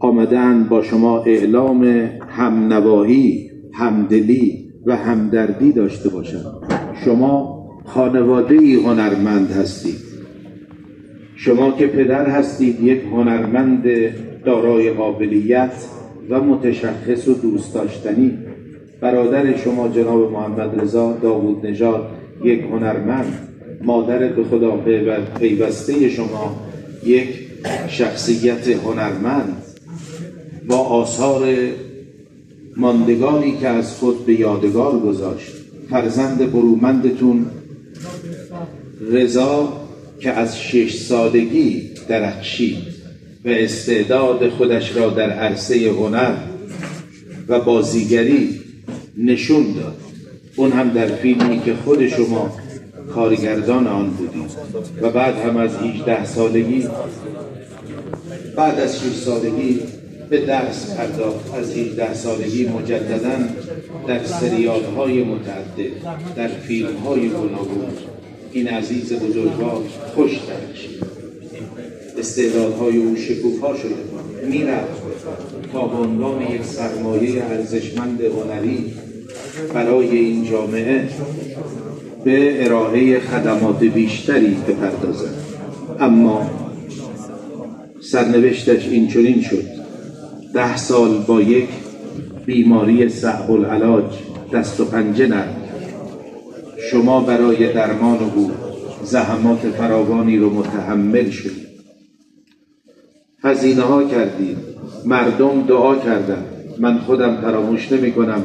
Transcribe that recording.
آمدند با شما اعلام همنواهی، همدلی و همدردی داشته باشند. شما خانواده‌ای هنرمند هستید. شما که پدر هستید یک هنرمند دارای قابلیت و متشخص و دوست داشتنی. برادر شما جناب محمد رضا داوود نژاد یک هنرمند. مادر به خدا پیوسته شما یک شخصیت هنرمند با آثار ماندگاری که از خود به یادگار گذاشت. فرزند برومندتون رضا که از 6 سالگی درخشید و استعداد خودش را در عرصه هنر و بازیگری نشون داد. اون هم در فیلمی که خود شما کارگردان آن بودید و بعد هم از 18 سالگی بعد از 6 سالگی به درس پرداخت. از 18 سالگی مجدداً در سریال های متعدد، در فیلم های گوناگون این عزیز بزرگوار خوش درخشید. استعدادهای او شکوفا شده میرفت تا به عنوان یک سرمایه ارزشمند هنری برای این جامعه به ارائه خدمات بیشتری بپردازد. اما سرنوشتش این چنین شد. 10 سال با یک بیماری صعب العلاج دست و پنجه نرم. شما برای درمان او زحمات فراوانی رو متحمل شدید. هزینه ها کردید. مردم دعا کردند. من خودم فراموش نمی کنم